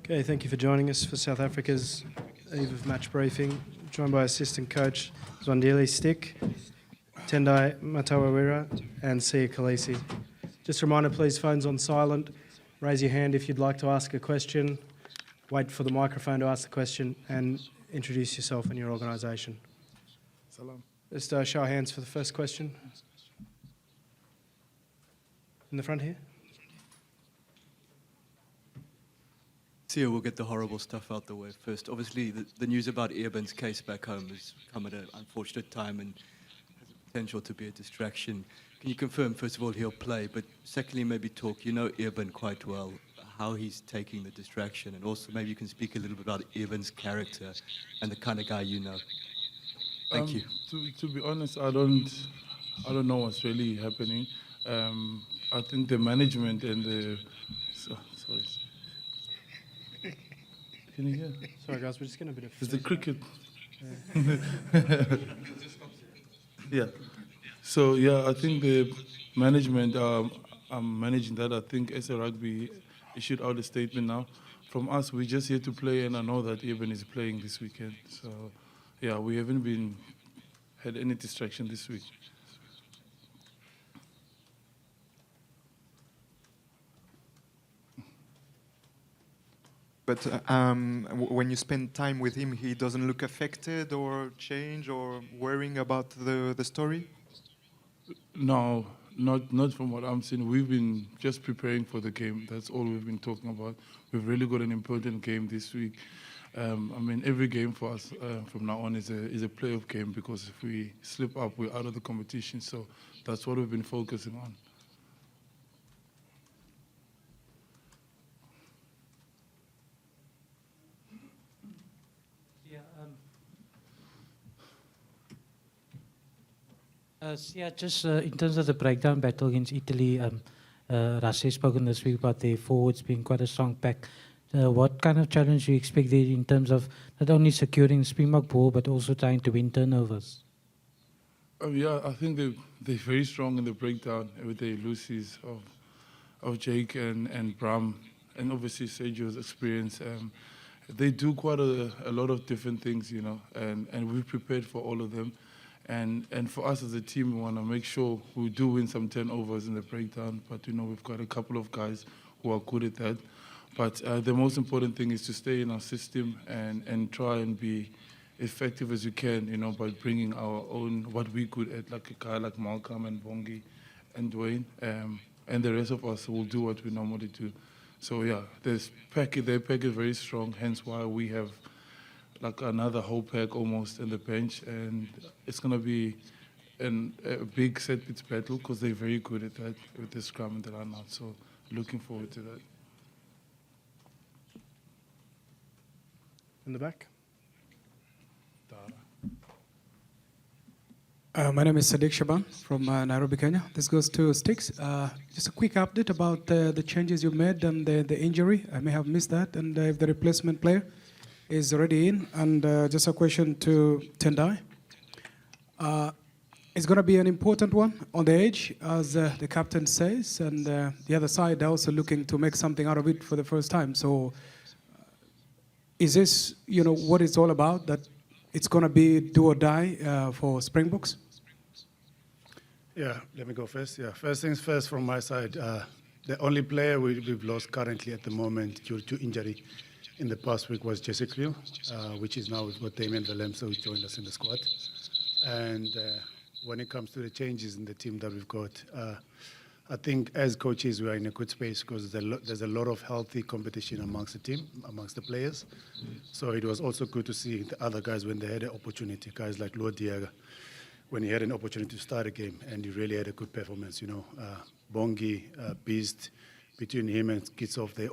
Okay, thank you for joining us for South Africa's eve of match briefing. Joined by assistant coach Mzwandile Stick, Tendai Matawawira and Siya Kolisi. Just a reminder, please, phones on silent. Raise your hand if you'd like to ask a question. Wait for the microphone to ask the question and introduce yourself and your organisation. Salam. Just show of hands for the first question. In the front here. Siya, we'll get the horrible stuff out the way first. Obviously, the news about Eben's case back home has come at an unfortunate time and has the potential to be a distraction. Can you confirm, first of all, he'll play, but secondly, maybe talk, you know Eben quite well, how he's taking the distraction, and also maybe you can speak a little bit about Eben's character and the kind of guy you know. Thank you. To be honest, I don't know what's really happening. I think the management and the... sorry. Can you hear? Sorry guys, we're just getting a bit of... It's the cricket. Yeah. So, yeah, I think the management, I'm managing that. I think SARugby issued out a statement now. From us, we're just here to play, and I know that Eben is playing this weekend. So, yeah, we haven't had any distraction this week. But when you spend time with him, he doesn't look affected or change or worrying about the story? No, not from what I'm seeing. We've been just preparing for the game. That's all we've been talking about. We've really got an important game this week. I mean, every game for us from now on is a playoff game, because if we slip up, we're out of the competition. So that's what we've been focusing on. Yeah, just in terms of the breakdown battle against Italy, Rassi has spoken this week about their forwards being quite a strong pack. What kind of challenge do you expect there in terms of not only securing the Springbok ball, but also trying to win turnovers? Yeah, I think they're very strong in the breakdown with the Lucy's of Jake and Bram, and obviously Sergio's experience. They do quite a lot of different things, you know, and we've prepared for all of them. And for us as a team, we want to make sure we do win some turnovers in the breakdown. But, you know, we've got a couple of guys who are good at that. But the most important thing is to stay in our system and try and be effective as you can, you know, by bringing our own, what we good at, like a guy like Malcolm and Bongi and Dwayne. And the rest of us will do what we normally do. So, yeah, their pack is very strong, hence why we have like another whole pack almost in the bench, and it's going to be a big set-piece battle, because they're very good at that with the scrum and the run-out. So looking forward to that. In the back. My name is Sadiq Shaban from Nairobi, Kenya. This goes to Sticks. Just a quick update about the changes you made and the injury. I may have missed that, and if the replacement player is already in. And just a question to Tendai. It's going to be an important one on the edge, as the captain says, and the other side also looking to make something out of it for the first time. So is this, you know, what it's all about, that it's going to be do or die for Springboks? Yeah, let me go first. Yeah, first things first from my side. The only player we've lost currently at the moment due to injury in the past week was Jesse Creel, which is now we've got Damien Valemso, who joined us in the squad. And when it comes to the changes in the team that we've got, I think as coaches we are in a good space, because there's a lot of healthy competition amongst the team, amongst the players. So it was also good to see the other guys when they had an opportunity, guys like Lord Diaga, when he had an opportunity to start a game, and he really had a good performance. You know, Bongi, Beast, between him and Kitsov, they've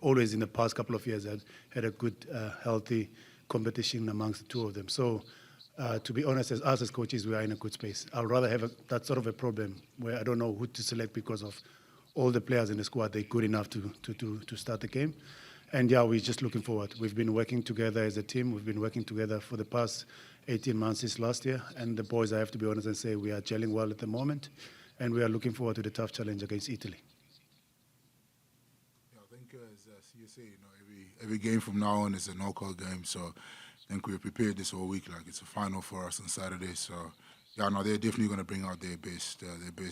always in the past couple of years had a good, healthy competition amongst the two of them. So, to be honest, as us as coaches, we are in a good space. I'd rather have that sort of a problem where I don't know who to select because of all the players in the squad. They're good enough to start the game. And yeah, we're just looking forward. We've been working together as a team. We've been working together for the past 18 months since last year. And the boys, I have to be honest and say, we are gelling well at the moment. And we are looking forward to the tough challenge against Italy. I think as Siya said, every game from now on is a knockout game. So I think we're prepared this whole week. Like it's a final for us on Saturday. So yeah, no, they're definitely going to bring out their best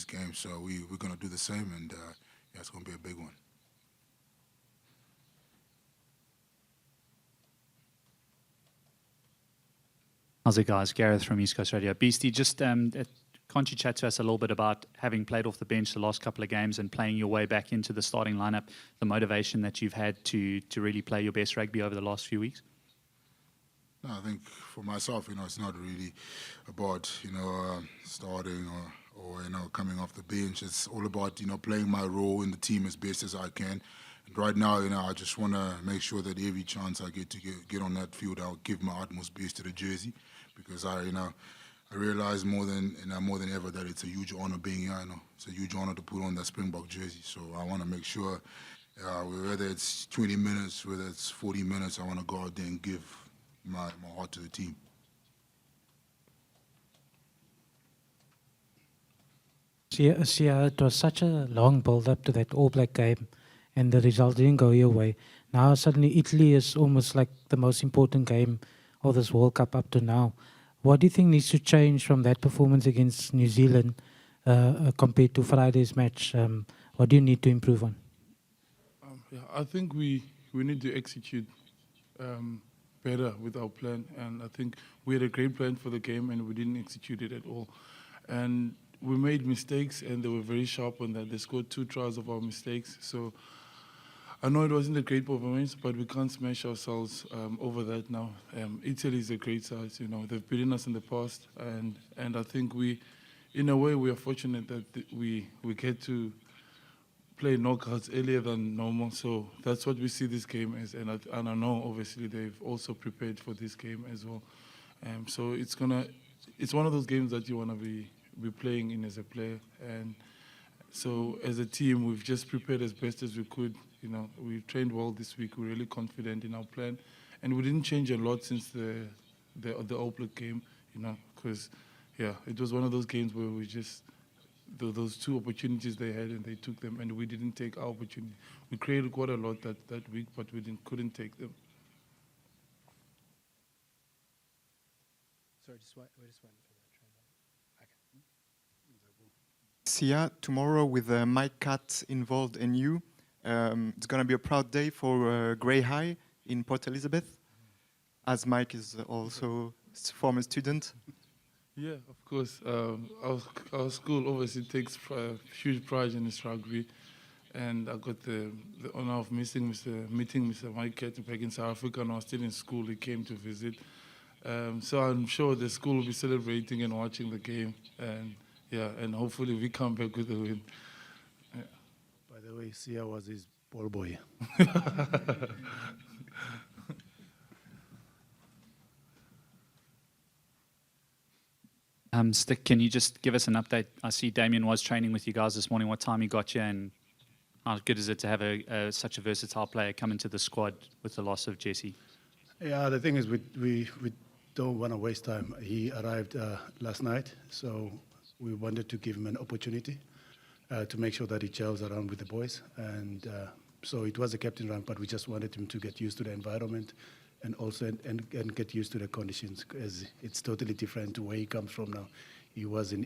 game. So we're going to do the same, and yeah, it's going to be a big one. How's it, guys? Gareth from East Coast Radio. Beastie, just can't you chat to us a little bit about having played off the bench the last couple of games and playing your way back into the starting lineup, the motivation that you've had to really play your best rugby over the last few weeks? No, I think for myself, it's not really about, starting or coming off the bench. It's all about, playing my role in the team as best as I can. And right now, I just want to make sure that every chance I get to get on that field, I'll give my utmost best to the jersey, because I realize more than ever that it's a huge honor being here. It's a huge honor to put on that Springbok jersey. So I want to make sure, whether it's 20 minutes, whether it's 40 minutes, I want to go out there and give my heart to the team. Siya, it was such a long build-up to that All Black game, and the result didn't go your way. Now suddenly Italy is almost like the most important game of this World Cup up to now. What do you think needs to change from that performance against New Zealand compared to Friday's match? What do you need to improve on? I think we need to execute better with our plan, and I think we had a great plan for the game and we didn't execute it at all. And we made mistakes, and they were very sharp on that. They scored 2 tries of our mistakes. So I know it wasn't a great performance, but we can't smash ourselves over that now. Italy is a great side, they've beaten us in the past, and I think in a way, we are fortunate that we get to play knockouts earlier than normal. So that's what we see this game as, and I know obviously they've also prepared for this game as well. So it's one of those games that you want to be playing in as a player, and so as a team, we've just prepared as best as we could. We've trained well this week. We're really confident in our plan, and we didn't change a lot since the All Black game. Because it was one of those games where we just those 2 opportunities they had and they took them, and we didn't take our opportunity. We created quite a lot that week, but we couldn't take them. Sorry, we're just waiting for the train. Okay. Siya, tomorrow with Mike Catt involved and you, it's going to be a proud day for Grey High in Port Elizabeth, as Mike is also a former student. Yeah, of course. Our school obviously takes huge pride in its rugby, and I got the honor of meeting Mr. Mike Catt back in South Africa, and I was still in school. He came to visit, so I'm sure the school will be celebrating and watching the game, and hopefully we come back with a win. Yeah. By the way, Siya was his ball boy. Stick, can you just give us an update? I see Damien was training with you guys this morning. What time he got you, and how good is it to have such a versatile player come into the squad with the loss of Jesse? Yeah, the thing is, we don't want to waste time. He arrived last night, so we wanted to give him an opportunity to make sure that he gels around with the boys. And so it was a captain run, but we just wanted him to get used to the environment and also and get used to the conditions, as it's totally different to where he comes from now. He was in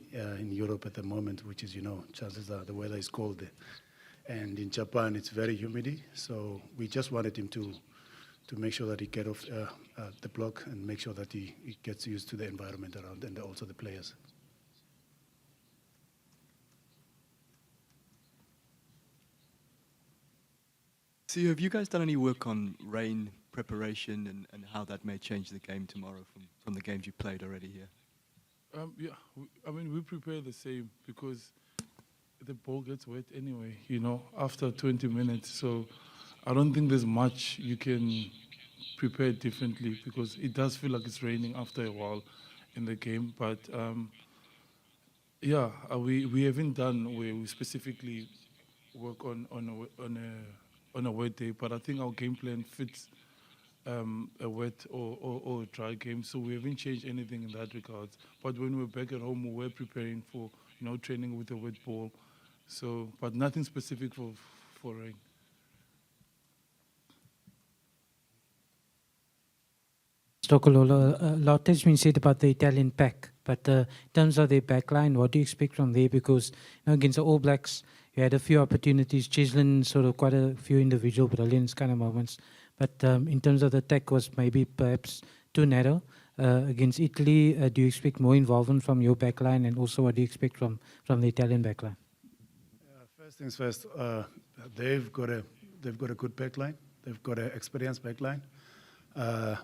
Europe at the moment, which is, chances are the weather is cold there. And in Japan, it's very humid. So we just wanted him to make sure that he get off the block and make sure that he gets used to the environment around and also the players. So have you guys done any work on rain preparation and how that may change the game tomorrow from the games you played already here? We prepare the same, because the ball gets wet anyway, after 20 minutes. So I don't think there's much you can prepare differently, because it does feel like it's raining after a while in the game. But we haven't done where we specifically work on a wet day, but I think our game plan fits a wet or a dry game, so we haven't changed anything in that regard. But when we're back at home, we're preparing for training with a wet ball. So, but nothing specific for rain. Strokolola, a lot has been said about the Italian pack, but in terms of their backline, what do you expect from there? Because against the All Blacks, you had a few opportunities. Chislin sort of quite a few individual brilliance kind of moments, but in terms of the attack was maybe perhaps too narrow. Against Italy, do you expect more involvement from your backline, and also what do you expect from the Italian backline? First things first, they've got a good backline. They've got an experienced backline.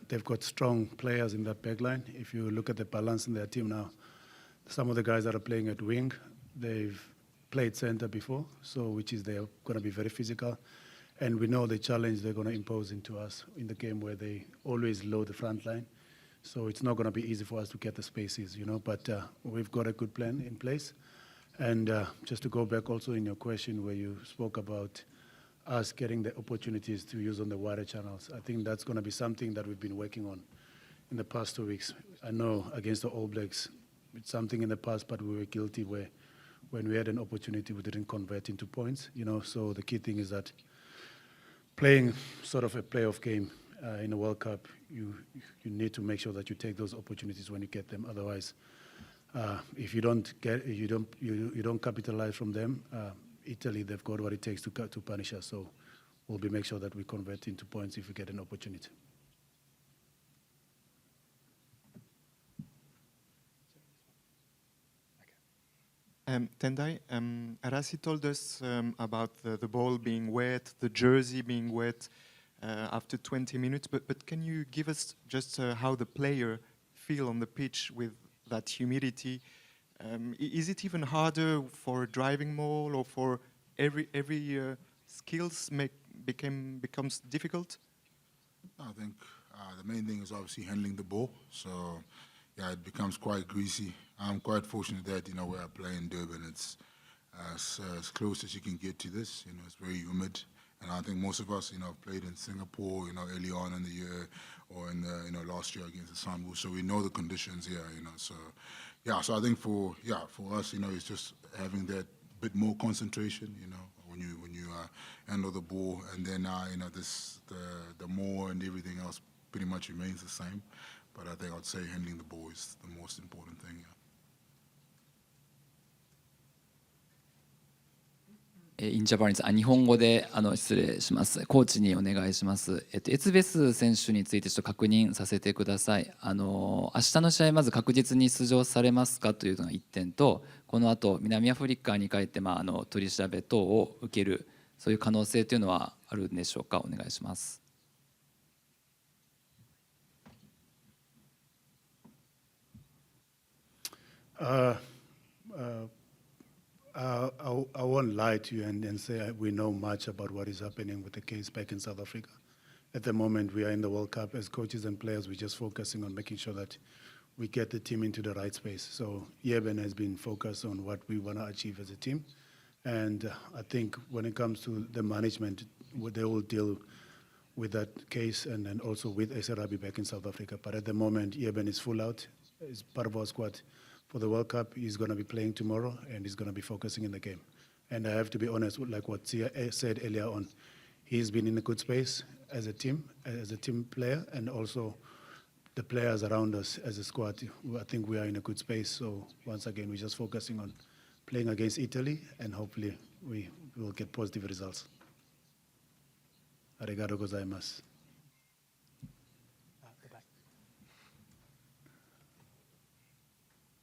They've got strong players in that backline. If you look at the balance in their team now, some of the guys that are playing at wing, they've played center before, so which is they're going to be very physical. And we know the challenge they're going to impose into us in the game where they always load the front line. So it's not going to be easy for us to get the spaces, but we've got a good plan in place. And just to go back also in your question where you spoke about us getting the opportunities to use on the wider channels, I think that's going to be something that we've been working on in the past 2 weeks. I know against the All Blacks, it's something in the past, but we were guilty where when we had an opportunity, we didn't convert into points, So the key thing is that playing sort of a playoff game in a World Cup, you need to make sure that you take those opportunities when you get them. Otherwise, if you don't capitalize from them, Italy, they've got what it takes to punish us. So we'll make sure that we convert into points if we get an opportunity. Tendai, Arasi told us about the ball being wet, the jersey being wet after 20 minutes, but can you give us just how the player feel on the pitch with that humidity? Is it even harder for driving more, or for every skills becomes difficult? I think the main thing is obviously handling the ball. So yeah, it becomes quite greasy. I'm quite fortunate that where I play in Durban, it's as close as you can get to this. It's very humid, and I think most of us have played in Singapore early on in the year, or in the last year against the Sunwolves, so we know the conditions here. So yeah, so I think for us, it's just having that bit more concentration. When you handle the ball, and then the more and everything else pretty much remains the same. But I think I'd say handling the ball is the most important thing. Yeah. インジャパニーズ日本語で失礼します。コーチにお願いします。エツベス選手についてちょっと確認させてください。明日の試合まず確実に出場されますかというのが1点と、この後南アフリカに帰って取り調べ等を受けるそういう可能性というのはあるんでしょうか。お願いします。I won't lie to you and say we know much about what is happening with the case back in South Africa. At the moment, we are in the World Cup. As coaches and players, we're just focusing on making sure that we get the team into the right space. So Eben has been focused on what we want to achieve as a team. And I think when it comes to the management, they will deal with that case and then also with SARugbymag back in South Africa. But at the moment, Eben is full out. He's part of our squad for the World Cup. He's going to be playing tomorrow, and he's going to be focusing in the game. And I have to be honest, like what Siya said earlier on, he's been in a good space as a team player, and also the players around us as a squad. I think we are in a good space. So once again, we're just focusing on playing against Italy, and hopefully we will get positive results. Arigato gozaimasu.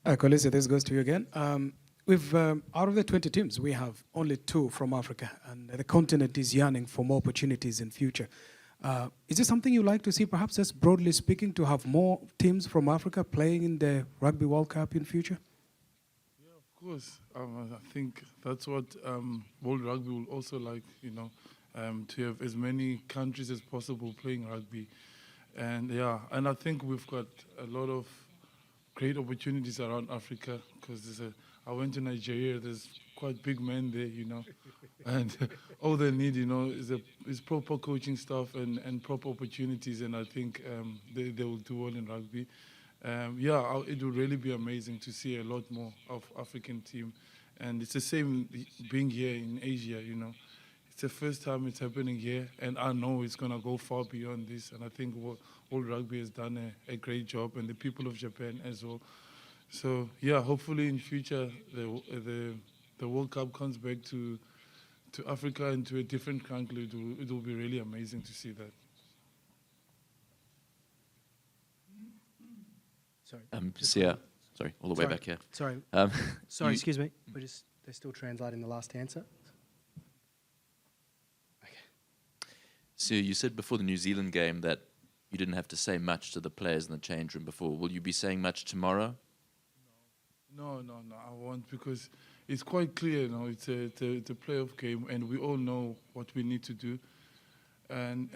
Kolisi, this goes to you again. We've out of the 20 teams, we have only 2 from Africa, and the continent is yearning for more opportunities in future. Is this something you like to see, perhaps, just broadly speaking, to have more teams from Africa playing in the Rugby World Cup in future? Yeah, of course. I think that's what World Rugby will also like, to have as many countries as possible playing rugby. And and I think we've got a lot of great opportunities around Africa, because I went to Nigeria. There's quite big men there, and all they need, is proper coaching staff and proper opportunities. And I think they will do well in rugby. It would really be amazing to see a lot more of African team, and it's the same being here in Asia. it's the first time it's happening here, and I know it's going to go far beyond this. And I think World Rugby has done a great job, and the people of Japan as well. So yeah, hopefully in future the World Cup comes back to Africa and to a different country. It will be really amazing to see that. Sorry. Siya, sorry, all the way Sorry. back here. Sorry. Sorry, You- excuse me. They're still translating the last answer. So you said before the New Zealand game that you didn't have to say much to the players in the change room before. Will you be saying much tomorrow? No, I won't, because it's quite clear, it's a playoff game, and we all know what we need to do. And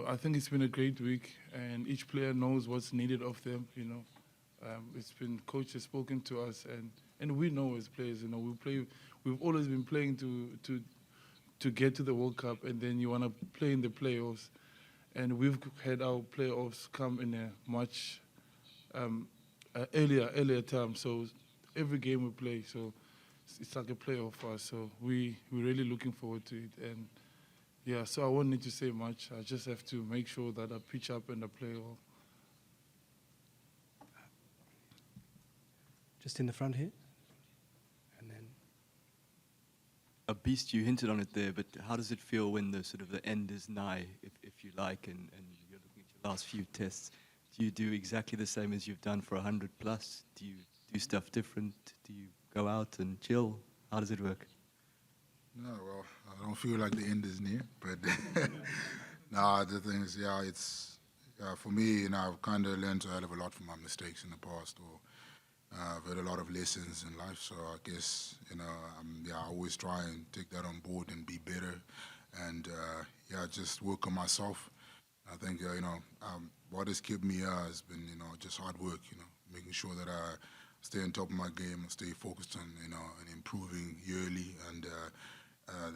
I think it's been a great week, and each player knows what's needed of them. It's been coach has spoken to us, and we know as players, we've always been playing to get to the World Cup, and then you want to play in the playoffs, and we've had our playoffs come in a much earlier time. So every game we play, so it's like a playoff for us. So we're really looking forward to it, and yeah. So I won't need to say much. I just have to make sure that I pitch up and I play well. Just in the front here. And then A Beast, you hinted on it there, but how does it feel when the sort of the end is nigh, if you like, and you're looking at your last few tests? Do you do exactly the same as you've done for 100 plus? Do you do stuff different? Do you go out and chill? How does it work? No, well, I don't feel like the end is near, but no, the thing is, it's for me, I've kind of learned a hell of a lot from my mistakes in the past, or I've had a lot of lessons in life, so I guess, I always try and take that on board and be better, and just work on myself. I think, what has kept me here has been, just hard work, making sure that I stay on top of my game and stay focused on, and improving yearly, and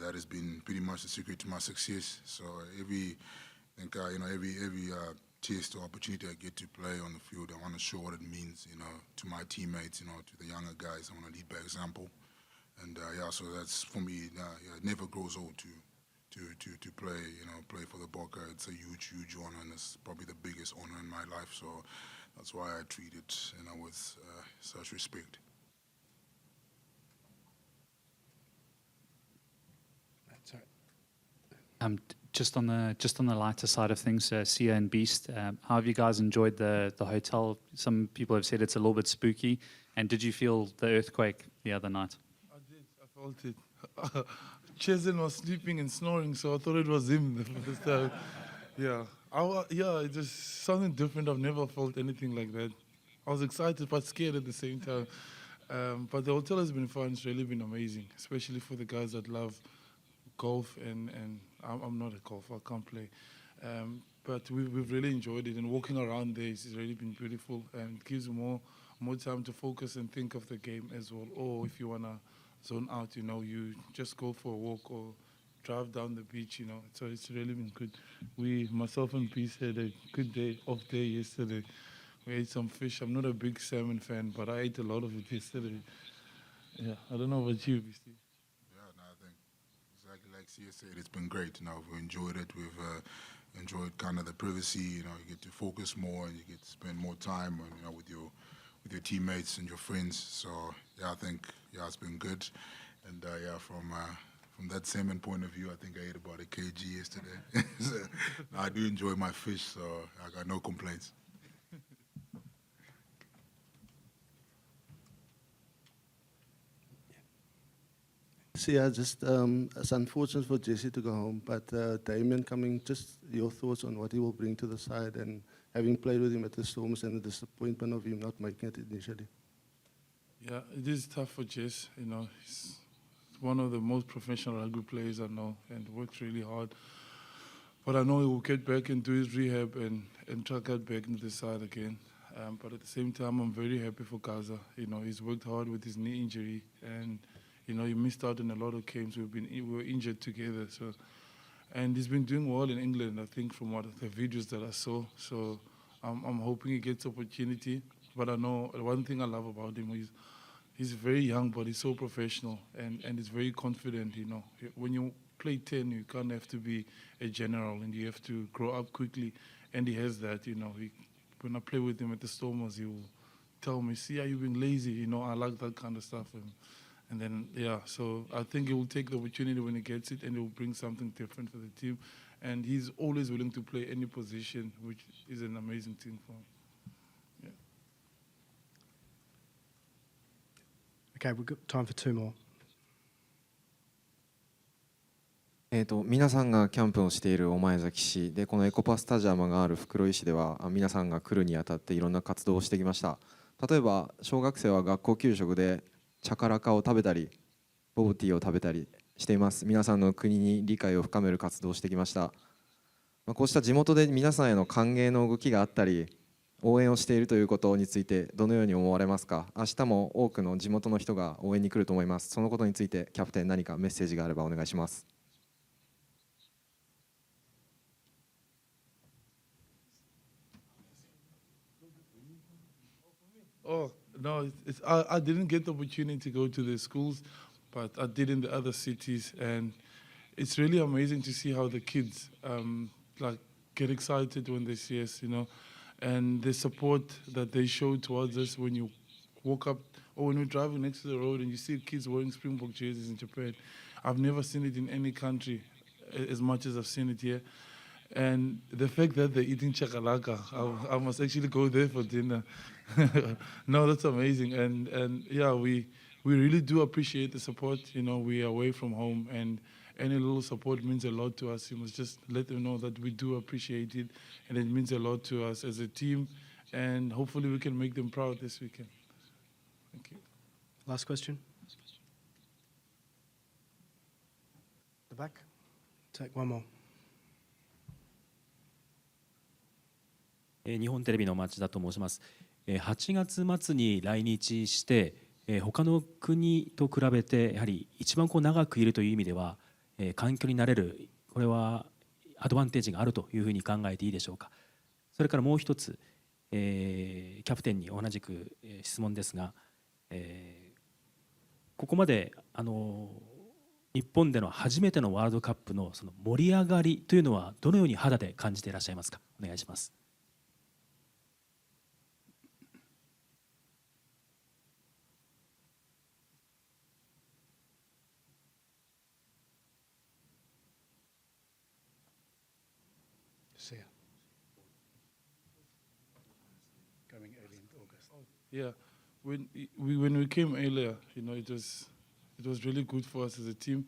that has been pretty much the secret to my success. So every test or opportunity I get to play on the field, I want to show what it means, to my teammates, to the younger guys. I want to lead by example, and so that's for me. It never grows old to play for the Bokke. It's a huge honor, and it's probably the biggest honor in my life. So that's why I treat it, with such respect. that's right. Just on the lighter side of things, Siya and Beast, how have you guys enjoyed the hotel? Some people have said it's a little bit spooky. And did you feel the earthquake the other night? I did. I felt it. Cheslin was sleeping and snoring, so I thought it was him the first time. It's just something different. I've never felt anything like that. I was excited but scared at the same time. But the hotel has been fun. It's really been amazing, especially for the guys that love golf, and I'm not a golfer, I can't play. But we've really enjoyed it, and walking around there has really been beautiful, and it gives more time to focus and think of the game as well. Or if you want to zone out, you just go for a walk or drive down the beach, So it's really been good. Myself and Peace had a good off day yesterday. We ate some fish. I'm not a big salmon fan, but I ate a lot of it yesterday. Yeah, I don't know about you, Beastie. I think exactly like Siya said, it's been great. We've enjoyed it. We've enjoyed kind of the privacy. You get to focus more, and you get to spend more time, with your teammates and your friends. So I think it's been good. And from that salmon point of view, I think I ate about 1 kg yesterday. So, I do enjoy my fish, so I got no complaints. Siya, it's unfortunate for Jesse to go home, but Damien coming, just your thoughts on what he will bring to the side, and having played with him at the Storms and the disappointment of him not making it initially. Yeah, it is tough for Jess. He's one of the most professional rugby players I know, and works really hard. But I know he will get back and do his rehab and try to get back into the side again. But at the same time, I'm very happy for Gaza. He's worked hard with his knee injury, and he missed out on a lot of games. We were injured together, and he's been doing well in England, I think, from what the videos that I saw. So I'm hoping he gets opportunity. But I know one thing I love about him is he's very young, but he's so professional, and he's very confident. When you play 10, you can't have to be a general, and you have to grow up quickly. And he has that, you know. When I play with him at the Stormers, he will tell me, "See, are you being lazy?" You know, I like that kind of stuff. And then, yeah, so I think he will take the opportunity when he gets it, and he will bring something different for the team. And he's always willing to play any position, which is an amazing thing for him. Yeah. Okay, we've got time for two more. 皆さんがキャンプをしている御前崎市で、このエコパスタジアムがある袋井市では、皆さんが来るにあたっていろんな活動をしてきました。例えば小学生は学校給食でチャカラカを食べたりボブティーを食べたりしています。皆さんの国に理解を深める活動をしてきました。こうした地元で皆さんへの歓迎の動きがあったり応援をしているということについてどのように思われますか。明日も多くの地元の人が応援に来ると思います。そのことについてキャプテン何かメッセージがあればお願いします。Oh, no, I didn't get the opportunity to go to the schools, but I did in the other cities. And it's really amazing to see how the kids like get excited when they see us, you know, and the support that they show towards us when you walk up or when you're driving next to the road and you see kids wearing Springbok jerseys in Japan. I've never seen it in any country as much as I've seen it here. And the fact that they're eating chakalaka, I must actually go there for dinner. No, that's amazing. And yeah, we really do appreciate the support. You know, we are away from home, and any little support means a lot to us. You must just let them know that we do appreciate it, and it means a lot to us as a team. And hopefully we can make them proud this weekend. Thank you. Last question. The back. Take one more. 日本テレビの町田と申します。8月末に来日して、他の国と比べてやはり一番長くいるという意味では、環境に慣れるこれはアドバンテージがあるというふうに考えていいでしょうか。それからもう一つ、キャプテンに同じく質問ですが、ここまで日本での初めてのワールドカップのその盛り上がりというのはどのように肌で感じていらっしゃいますか。お願いします。Siya. Coming early in August. Yeah, when we came earlier, you know, it was really good for us as a team,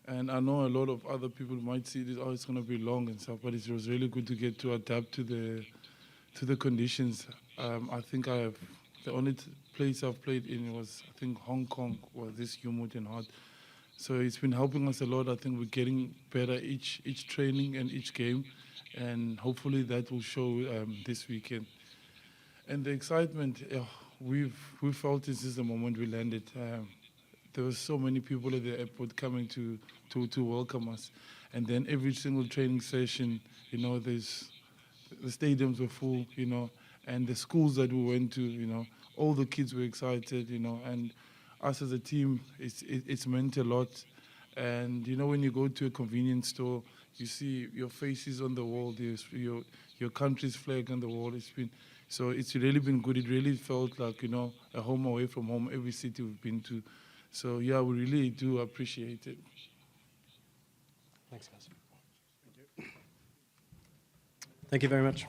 and I know a lot of other people might see this. Oh, it's going to be long and stuff, but it was really good to get to adapt to the conditions. I think the only place I've played in was I think Hong Kong, was this humid and hot. So it's been helping us a lot. I think we're getting better each training and each game, and hopefully that will show this weekend. And the excitement, we felt this is the moment we landed. There were so many people at the airport coming to welcome us, and then every single training session, you know, the stadiums were full, you know, and the schools that we went to, you know, all the kids were excited, you know, and us as a team, it's meant a lot. And you know, when you go to a convenience store, you see your faces on the wall, there's your country's flag on the wall. It's really been good. It really felt like, you know, a home away from home, every city we've been to. So yeah, we really do appreciate it. Thanks, guys. Thank you very much.